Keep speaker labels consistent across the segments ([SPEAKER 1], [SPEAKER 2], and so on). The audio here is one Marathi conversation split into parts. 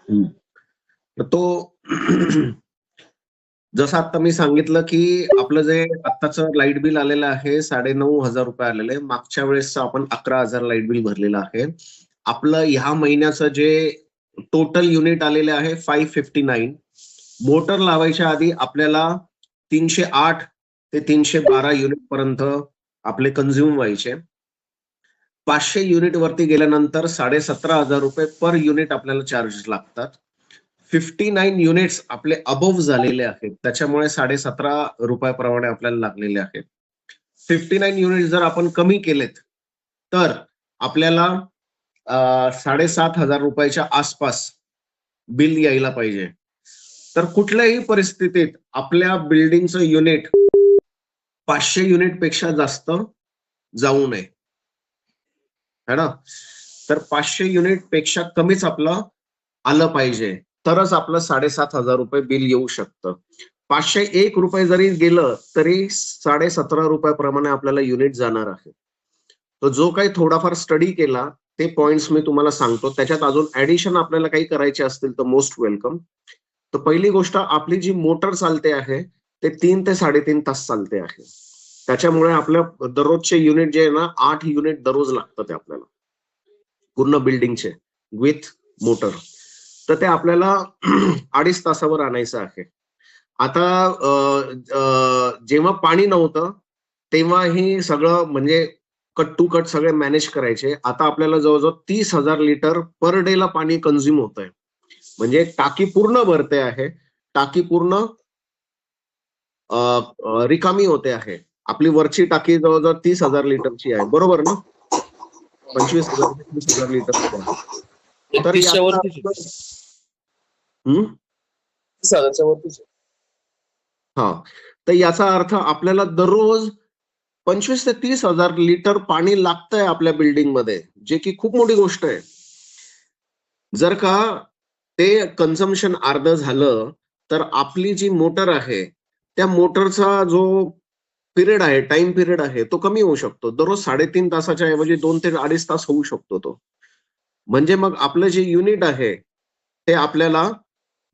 [SPEAKER 1] तर तो जसं आता मी सांगितलं की आपलं जे आत्ताचं लाईट बिल आलेलं आहे 9,500 रुपये आलेलं आहे. मागच्या वेळेस आपण 11,000 लाईट बिल भरलेलं आहे. आपलं ह्या महिन्याचं जे टोटल युनिट आलेले आहे 559. मोटर लावायच्या आधी आपल्याला 308 ते 312 युनिट पर्यंत आपले कन्झ्युम व्हायचे. 500 युनिट वरती गेल्यानंतर 17,500 रुपये पर युनिट आपल्याला चार्जेस लागतात. 59 युनिट्स आपले अबोव्ह झालेले आहेत, त्याच्यामुळे 17.5 रुपयाप्रमाणे आपल्याला लागलेले आहेत. 59 युनिट जर आपण कमी केलेत तर आपल्याला 7,500 रुपयाच्या आसपास बिल यायला पाहिजे. तर कुठल्याही परिस्थितीत आपल्या बिल्डिंगचं युनिट 500 युनिट पेक्षा जास्त जाऊ नये, है ना. तर 500 युनिट पेक्षा कमीच आपलं आलं पाहिजे, तरच आपलं 7,500 रुपये बिल येऊ शकतं. 501 रुपये जरी गेलं तरी 17.5 रुपयाप्रमाणे आपल्याला युनिट जाणार आहे. तर जो काही थोडाफार स्टडी केला ते पॉइंट्स मी तुम्हाला सांगतो. त्याच्यात अजून ऍडिशन आपल्याला काही करायचे असतील तर मोस्ट वेलकम. तर पहिली गोष्ट, आपली जी मोटर चालते आहे ते 3 ते 3.5 तास चालते आहे. त्याच्यामुळे आपल्या दररोजचे युनिट जे आहे ना 8 युनिट दररोज लागतात आपल्याला पूर्ण बिल्डिंगचे विथ मोटर. तर ते आपल्याला 2.5 तासावर आणायचं आहे. आता जेव्हा पाणी नव्हतं तेव्हा ही सगळं म्हणजे कट टू कट सगळे मॅनेज करायचे. आता आपल्याला जवळजवळ 30,000 लिटर पर डे ला पाणी कन्झ्युम होत आहे. म्हणजे टाकी पूर्ण भरते आहे, टाकी पूर्ण रिकामी होते आहे. आपली वरची टाकी जवळजवळ 30,000 लिटरची आहे, बरोबर ना. 25,000 ते 30,000 लिटर. तर हा, तर याचा अर्थ आपल्याला दररोज 25 ते 30,000 लिटर पाणी लागतंय आपल्या बिल्डिंग मध्ये, जे की खूप मोठी गोष्ट आहे. जर का ते कन्झम्पशन अर्ध झालं तर आपली जी मोटर आहे त्या मोटरचा जो पिरियड आहे, टाइम पिरियड आहे, तो कमी होऊ शकतो. दररोज 3.5 तासाच्या ऐवजी 2 ते 2.5 तास होऊ शकतो तो. म्हणजे मग आपलं जे युनिट आहे ते आपल्याला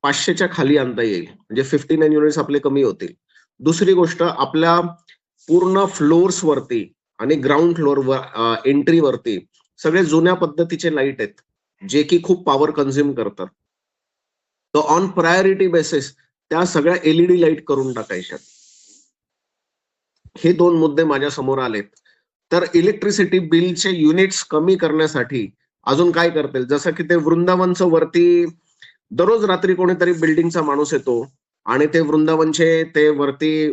[SPEAKER 1] 500च्या खाली आणता येईल. म्हणजे 59 युनिट्स आपले कमी होतील. दुसरी गोष्ट, आपल्या पूर्ण फ्लोर्स वरती आणि ग्राउंड फ्लोअर एंट्री वरती सगळे जुन्या पद्धतीचे लाईट आहेत, जे की खूप पॉवर कन्झ्युम करतात. तर ऑन प्रायोरिटी बेसिस त्या सगळ्या एलईडी लाईट करून टाकायच्या. हे 2 मुद्दे माझ्या समोर आलेत. तर इलेक्ट्रिसिटी बिलचे युनिट्स कमी करण्यासाठी अजून काय करतील, जसं की ते वृंदावनचं वरती दररोज रात्री कोणीतरी बिल्डिंगचा माणूस येतो आणि ते वृंदावनचे ते वरती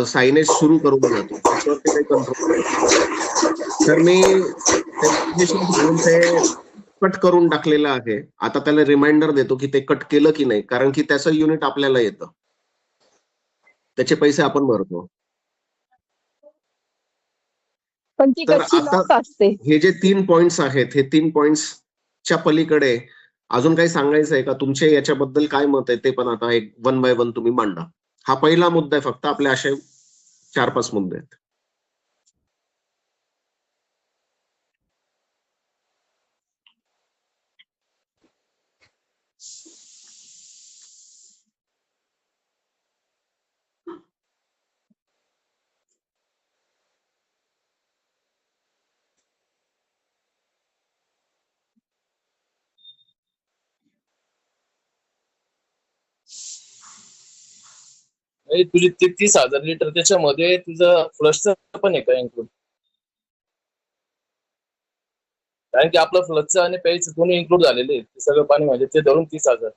[SPEAKER 1] सायनेज सुरू करून देतो, त्याच्यावरती काही कंट्रोल नाही. तर मी ते कट करून टाकलेलं आहे. आता त्याला रिमाइंडर देतो की ते कट केलं की नाही, कारण की त्याचं युनिट आपल्याला येतं, त्याचे पैसे आपण भरतो. तर आता हे जे 3 पॉइंट्स आहेत, हे 3 पॉइंट्सच्या पलीकडे अजून काही सांगायचं आहे का? तुमचे याच्याबद्दल काय मत आहे ते पण आता एक 1 बाय 1 तुम्ही मांडा. हा पहिला मुद्दा आहे, फक्त आपले असे 4-5 मुद्दे आहेत.
[SPEAKER 2] तुझी 30,000 लिटर त्याच्यामध्ये तुझं फ्लशचं पण आहे का इन्क्लूड? कारण की आपलं फ्लशचं आणि प्यायचं दोन्ही इन्क्लूड झालेले आहे. सगळं पाणी म्हणजे ते धरून 30,000.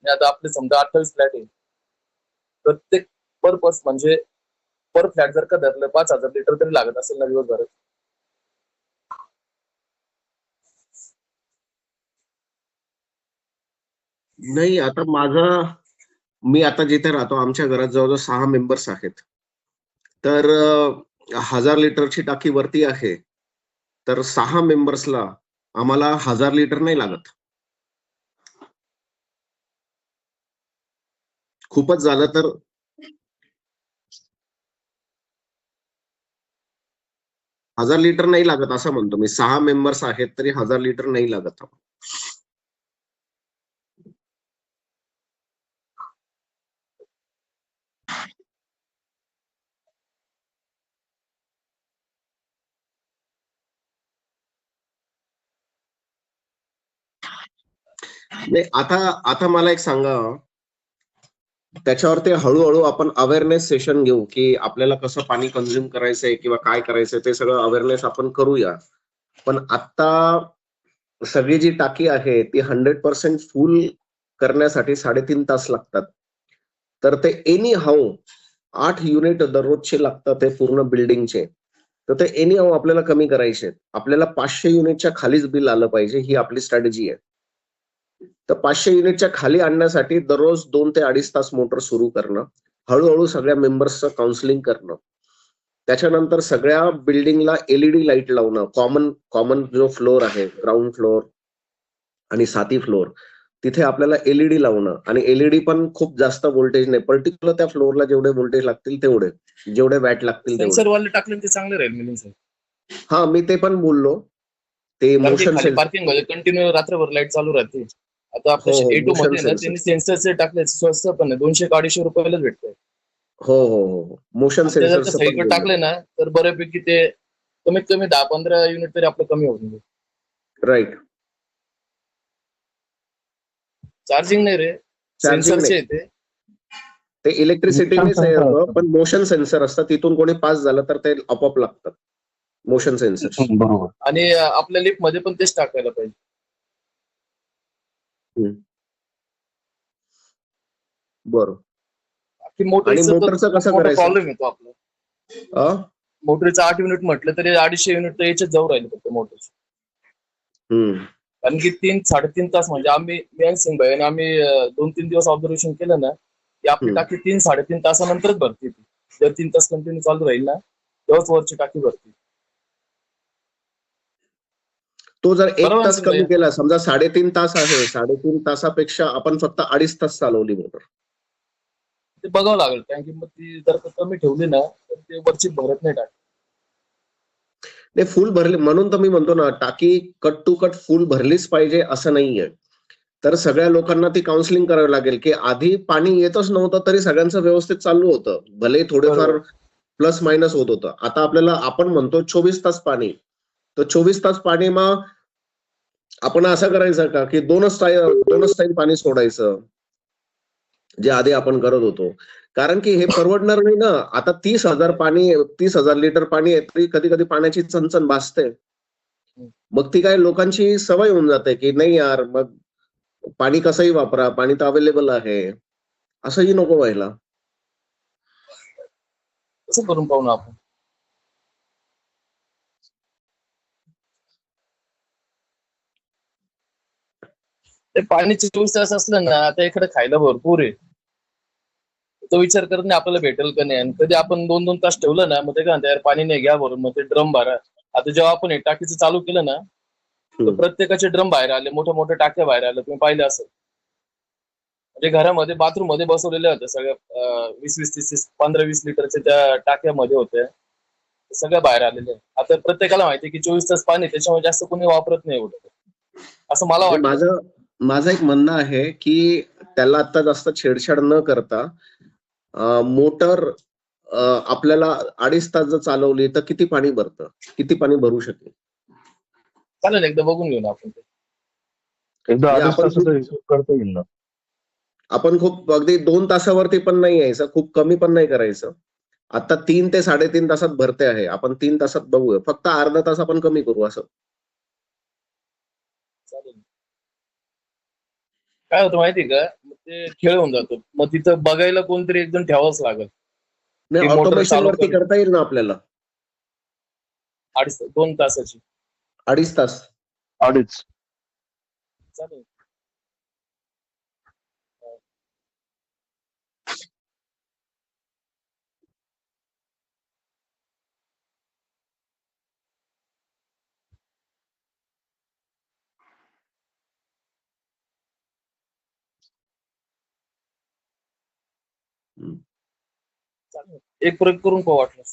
[SPEAKER 2] आता आपले समजा 28 फ्लॅट आहे, प्रत्येक पर्पस म्हणजे पर फ्लॅट जर का धरलं 5,000 लिटर तरी लागत असेल ना दिवसभरात?
[SPEAKER 1] नाही, आता मी आता जिथे राहतो आमच्या घरात जवळजवळ 6 मेंबर्स आहेत. तर 1000 लिटरची टाकी वरती आहे, तर 6 मेंबर्सला आम्हाला 1000 लिटर नाही लागत. खूपच झालं तर 1000 लिटर नाही लागत असं म्हणतो मी. 6 मेंबर्स आहेत तरी 1000 लिटर नाही लागत. नाही, आता आता मला एक सांगा, त्याच्यावरती हळूहळू आपण अवेअरनेस सेशन घेऊ, की आपल्याला कसं पाणी कंझ्युम करायचंय किंवा काय करायचंय ते सगळं अवेअरनेस आपण करूया. पण आता सगळी जी टाकी आहे ती 100% फुल करण्यासाठी 3.5 तास लागतात. तर ते एनी हाऊ 8 युनिट दररोजचे लागतात ते पूर्ण बिल्डिंगचे. तर ते एनी हाऊ आपल्याला कमी करायचे आहेत. आपल्याला 500 युनिटच्या खालीच बिल आलं पाहिजे, ही आपली स्ट्रॅटेजी आहे. तर 500 युनिटच्या खाली आणण्यासाठी दररोज 2 ते 2.5 तास मोटर सुरू करणं, हळूहळू सगळ्या मेंबर्सचं काउन्सिलिंग करणं. त्याच्यानंतर सगळ्या बिल्डिंगला एलईडी लाईट लावणं. कॉमन कॉमन जो फ्लोर आहे, ग्राउंड फ्लोर आणि 7ही फ्लोर, तिथे आपल्याला एलईडी लावणं आणि एलईडी पण खूप जास्त व्होल्टेज नाही. पर्टिक्युलर त्या फ्लोअरला जेवढे व्होल्टेज लागतील तेवढे, जेवढे वॅट लागतील तेवढे.
[SPEAKER 2] सेन्सर वाले टाकले ते चांगले राहील मिलिंग साहेब.
[SPEAKER 1] हा, मी ते पण बोललो. ते
[SPEAKER 2] कारण की
[SPEAKER 1] मोशन
[SPEAKER 2] खाली
[SPEAKER 1] सेन्सर.
[SPEAKER 2] पार्किंग मध्ये कंटिन्यू रात्रभर लाईट चालू राहते. आता
[SPEAKER 1] हो,
[SPEAKER 2] आपल्या
[SPEAKER 1] हो.
[SPEAKER 2] A2
[SPEAKER 1] मोशन
[SPEAKER 2] मध्ये ना
[SPEAKER 1] सेन्सर.
[SPEAKER 2] त्यांनी सेन्सरचे टाकले, स्वस्त पण आहे, 200-250 रुपयालाच भेटतंय.
[SPEAKER 1] हो, हो, हो. मोशन
[SPEAKER 2] आणि ते जर का
[SPEAKER 1] सेन्सरचं पण
[SPEAKER 2] सगळीकडे
[SPEAKER 1] बोललो.
[SPEAKER 2] टाकले ना तर बऱ्यापैकी ते कमीत कमी 10-15 युनिट तरी आपलं कमी होऊन जाईल.
[SPEAKER 1] राइट.
[SPEAKER 2] चार्जिंग नाही रे,
[SPEAKER 1] चार्जिंग
[SPEAKER 2] सेन्सरचे
[SPEAKER 1] नाही.
[SPEAKER 2] आहे ते.
[SPEAKER 1] ते इलेक्ट्रिसिटीनेच हे होतं, पण मोशन सेन्सर असतं. तिथून कोणी पास झालं तर ते आपोआप लागतात. Motion sensors.
[SPEAKER 3] बरोबर.
[SPEAKER 2] आणि आपल्या लिफ्ट मध्ये पण तेच टाकायला पाहिजे.
[SPEAKER 1] बरं.
[SPEAKER 2] बाकी
[SPEAKER 1] आणि
[SPEAKER 2] मोटरीचं तर
[SPEAKER 1] मोटरचं
[SPEAKER 2] खूप
[SPEAKER 1] कसं
[SPEAKER 2] मोठा
[SPEAKER 1] करायचं?
[SPEAKER 2] प्रॉब्लेम येतो आपला. मोटरीचं 8 युनिट म्हटलं तरी 250 युनिट तर याच्यात जाऊ राहिले फक्त मोटरचे.
[SPEAKER 1] हम्म.
[SPEAKER 2] कारण की 3-3.5 तास म्हणजे मी आणि सिंग भाई आणि आम्ही 2-3 दिवस ऑब्झर्वेशन केलं ना, की आपली टाकी 3-3.5 तासानंतरच भरती. जर 3 तास कंटिन्यू चालू राहील ना तेव्हाच वरची टाकी भरती.
[SPEAKER 1] तो जर 1
[SPEAKER 2] बरोबर ना
[SPEAKER 1] तास
[SPEAKER 2] सिंग
[SPEAKER 1] कमी
[SPEAKER 2] भाई?
[SPEAKER 1] केला, समजा 3.5 तास आहे, 3.5 तासापेक्षा आपण फक्त 2.5 तास चालवली मोटर.
[SPEAKER 2] ते बघावं लागेल. कारण की मग ती जर का कमी ठेवली ना तर ते वरची भरत नाही टाकी.
[SPEAKER 1] नाही, फुल भरली म्हणून तर मी म्हणतो ना, टाकी कट टू कट फुल भरलीच पाहिजे असं नाहीये. तर सगळ्या लोकांना ती काउन्सिलिंग करावी लागेल, की आधी पाणी येतच नव्हतं तरी सगळ्यांचं व्यवस्थित चालू होतं. भले थोडेफार
[SPEAKER 2] बरोबर.
[SPEAKER 1] प्लस मायनस होत होतं. आता आपल्याला आपण म्हणतो 24 तास पाणी. तर 24 तास पाणी मग आपण असं करायचं का, की 2च टाईम पाणी सोडायचं, जे आधी आपण करत होतो. कारण की हे परवडणार नाही ना. आता 30,000 लिटर पाणी आहे तरी कधी-कधी पाण्याची चणचण भासते. मग ती काय लोकांची सवय होऊन जाते, की नाही यार, मग पाणी कसंही वापरा, पाणी तर अवेलेबल आहे. असंही नको व्हायला.
[SPEAKER 2] कसं करून पाहू ना आपण. ते पाणीचे 24 तास असलं ना, आता इकडे खायला भरपूर आहे. तो विचार करत नाही आपल्याला भेटेल का नाही. आणि कधी आपण 2-2 तास ठेवलं ना, मग ते काय म्हणतात, यार पाणी नाही, घ्या भरून. मग ते ड्रम भरा. आता जेव्हा आपण हे टाकीचं चालू केलं ना, तर
[SPEAKER 1] हं.
[SPEAKER 2] प्रत्येकाचे ड्रम बाहेर आले, मोठ्या मोठ्या टाक्या बाहेर आल्या. तुम्ही पाहिलं असेल. म्हणजे घरामध्ये बाथरूम मध्ये बसवलेल्या होत्या सगळ्या 20-20, 30-30, 15-20 लिटरच्या त्या टाक्यामध्ये होत्या. सगळ्या बाहेर आलेल्या आहे. आता प्रत्येकाला माहिती आहे की 24 तास पाणी, त्याच्यामुळे जास्त कोणी वापरत नाही एवढं. असं मला
[SPEAKER 1] म्हणजे
[SPEAKER 2] वाटतं.
[SPEAKER 1] माझं एक म्हणणं आहे, की त्याला आता जास्त छेडछाड न करता मोटर आपल्याला 2.5 तास जर चालवली तर किती पाणी भरतं? किती पाणी भरू शकेल?
[SPEAKER 2] चालेल, एकदा बघून घेऊ ना आपण ते.
[SPEAKER 3] एकदा
[SPEAKER 1] म्हणजे
[SPEAKER 3] 2.5 तासाचा हिशोब करता येईल ना.
[SPEAKER 1] आपण खूप अगदी 2 तासावरती पण नाही यायचं, खूप कमी पण नाही करायचं. आता 3 ते 3.5 तासात भरते आहे. आपण 3 तासात बघूया. फक्त अर्धा तास आपण कमी करू असं.
[SPEAKER 2] चालेल. काय होतं माहिती आहे का, मग ते खेळ होऊन जातो. मग तिथं बघायला कोणतरी एकदम ठेवावंच लागेल.
[SPEAKER 1] नाही,
[SPEAKER 2] ती मोटर
[SPEAKER 1] ऑटोमेशन
[SPEAKER 2] चालू
[SPEAKER 1] वरती
[SPEAKER 2] करणं.
[SPEAKER 1] करता येईल ना आपल्याला.
[SPEAKER 2] 2 तासाची.
[SPEAKER 1] 2.5 तास.
[SPEAKER 3] 2.5.
[SPEAKER 2] चालेल. चालेल. एक प्रयोग करून पाहू वाटलं.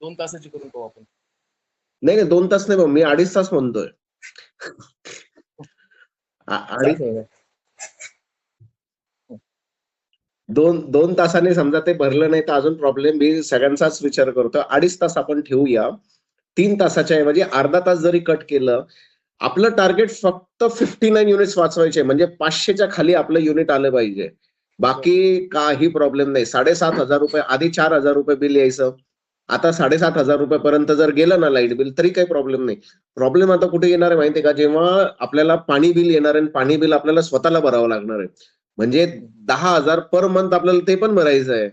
[SPEAKER 2] 2 तासाची करून पाहू आपण.
[SPEAKER 1] नाही 2 तास नाही, मी 2.5 तास म्हणतोय. आणि
[SPEAKER 2] चालेल.
[SPEAKER 1] 2 तासाने समजा ते भरलं नाही तर अजून प्रॉब्लेम. मी सगळ्यांचाच विचार करतो. 2.5 तास आपण ठेवूया. 3 तासाच्या ऐवजी अर्धा तास जरी कट केलं, आपलं टार्गेट फक्त 59 युनिट्स वाचवायचे, म्हणजे 500च्या खाली आपलं युनिट आलं पाहिजे. बाकी काही प्रॉब्लेम नाही. 7,500 रुपये आधी 4,000 रुपये बिल यायचं, आता 7,500 रुपयापर्यंत जर गेलं ना लाईट बिल तरी काही प्रॉब्लेम नाही. प्रॉब्लेम आता कुठे येणार आहे माहितीये का, जेव्हा आपल्याला पाणी बिल येणार आहे, पाणी बिल आपल्याला स्वतःला भरावं लागणार आहे. म्हणजे 10,000 पर मंथ आपल्याला ते पण भरायचं आहे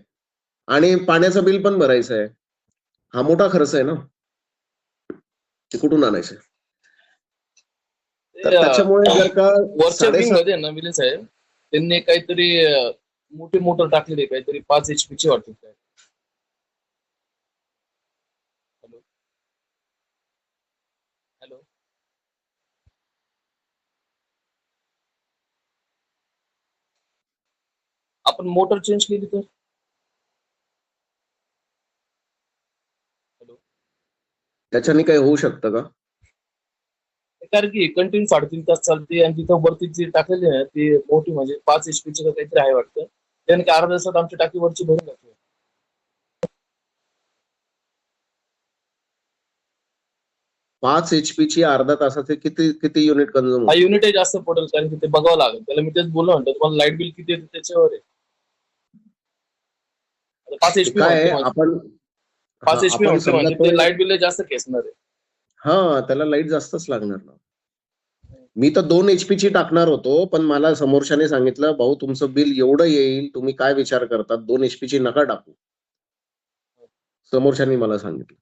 [SPEAKER 1] आणि पाण्याचं बिल पण भरायचं आहे. हा मोठा खर्च आहे ना, ते कुठून आणायचं? तर त्याच्यामुळे जर का
[SPEAKER 2] वरच्या विंग मध्ये ना मिलिंद साहेब त्यांनी काहीतरी मोठी मोटर टाकलेली, काहीतरी 5 HP ची वाटते. हॅलो, आपण मोटर चेंज केली तर? हॅलो,
[SPEAKER 1] त्याच्याने काही होऊ शकतं का?
[SPEAKER 2] कारण की कंटिन्यू 3.5 तास चालते आणि तिथं वरती जी टाकलेली आहे ती मोठी, म्हणजे 5 HP ची काहीतरी आहे वाटतं. त्याने काय अर्ध्या तासात आमची टाकी वरची भरून जाते.
[SPEAKER 1] 5 HP ची अर्धा तासाचे किती किती युनिट कंझ्युम
[SPEAKER 2] हा युनिट जास्त पडेल, कारण की ते बघावं लागेल त्याला. मी तेच बोललो म्हणतो तुम्हाला, लाईट बिल किती येते त्याच्यावर आहे. 5 HP
[SPEAKER 1] काय आपण
[SPEAKER 2] 5 HP म्हणजे ते लाईट बिल जास्त खेचणार आहे.
[SPEAKER 1] हा, त्याला लाईट जास्तच लागणार ना. मी तर 2 HP ची टाकणार होतो, पण मला समोरच्याने सांगितलं, भाऊ तुमचं बिल एवढं येईल, तुम्ही काय विचार करतात, 2 HP ची नका टाकू. समोरच्याने मला सांगितलं.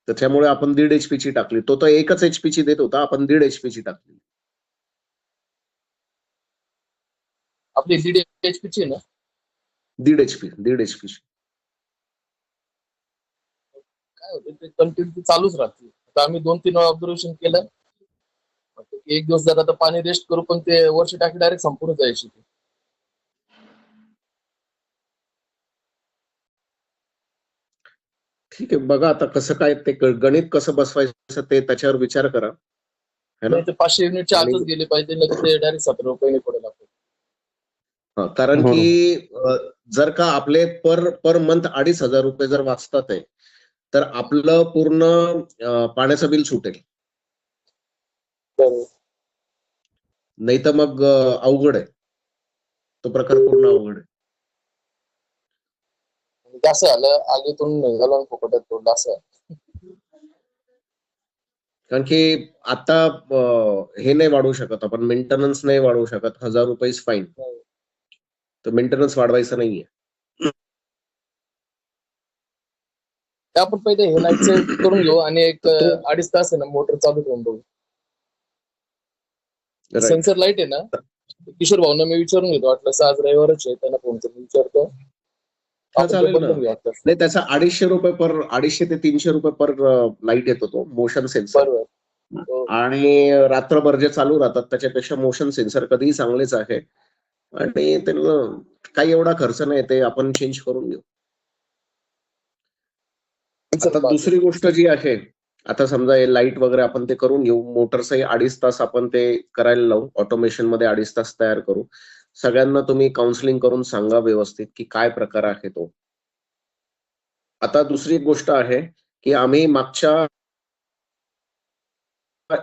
[SPEAKER 1] त्याच्यामुळे आपण 1.5 HP ची टाकली. तो तर 1च HP ची देत होता, आपण 1.5 HP ची टाकली.
[SPEAKER 2] आपली 1.5 HP ची ना,
[SPEAKER 1] 1.5 HP ची.
[SPEAKER 2] काय होतं ते कंटिन्यू चालूच राहते. आता आम्ही 2-3 ऑब्झर्वेशन केलं. एक दिवस जर आता पाणी रेस्ट करू, पण ते वरची टाकी डायरेक्ट संपूर्ण जायची.
[SPEAKER 1] ठीक आहे, बघा आता कसं काय ते गणित कसं बसवायचं ते त्याच्यावर विचार करा. है ना?
[SPEAKER 2] ते 500 युनिटच्या आतच गेले पाहिजे, नाही तर ते डायरेक्ट 17 रुपये पडेल आपल्याला.
[SPEAKER 1] कारण की जर का आपले पर मंथ 2,500 रुपये जर वाचतात आहे, तर आपलं पूर्ण पाण्याचं बिल सुटेल. नाही तर मग अवघड आहे, तो प्रकार पूर्ण अवघड आहे.
[SPEAKER 2] असं आलं आगीतून निघालो फुकटात तोडलं असं.
[SPEAKER 1] कारण की आता हे नाही वाढवू शकत आपण, मेंटेनन्स नाही वाढवू शकत. 1,000 रुपये फाईन, तर मेंटेनन्स वाढवायचं नाहीये.
[SPEAKER 2] आपण पहिले हे लाईटचं करून घेऊ आणि एक 2.5 तास आहे ना मोटर चालू करून बघू. सेन्सर लाईट आहे ना, किशोर भाऊंना मी विचारून घेतो, वाटलं आज रविवारच आहे, त्यांना फोन करून विचारतो.
[SPEAKER 1] नाही, त्याचा 250 रुपये पर, 250 ते 300 रुपये पर लाईट येतो तो मोशन सेन्सर. आणि रात्रभर जे चालू राहतात त्याच्यापेक्षा मोशन सेन्सर कधीही चांगलेच आहे. आणि त्यांना काही एवढा खर्च नाही, ते आपण चेंज करून घेऊ. आता दुसरी गोष्ट जी आहे, आता समजा हे लाईट वगैरे आपण ते करून घेऊ, मोटरचाही 2.5 तास आपण ते करायला लावू, ऑटोमेशन मध्ये 2.5 तास तयार करू. सगळ्यांना तुम्ही काउन्सिलिंग करून सांगा व्यवस्थित की काय प्रकार आहे तो. आता दुसरी गोष्ट आहे की आम्ही मागच्या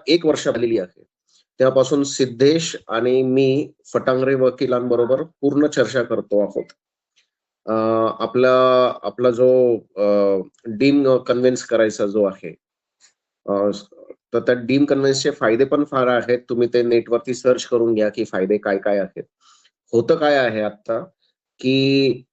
[SPEAKER 1] 1 वर्ष झालेली आहे, तेव्हापासून सिद्धेश आणि मी फटांगरे वकिलांबरोबर पूर्ण चर्चा करतो आहोत. आपला जो डीम कन्व्हिन्स करायचा जो आहे, तर त्या डीम कन्व्हिन्सचे फायदे पण फार आहेत. तुम्ही ते नेटवरती सर्च करून घ्या की फायदे काय काय आहेत. होतं काय आहे आता की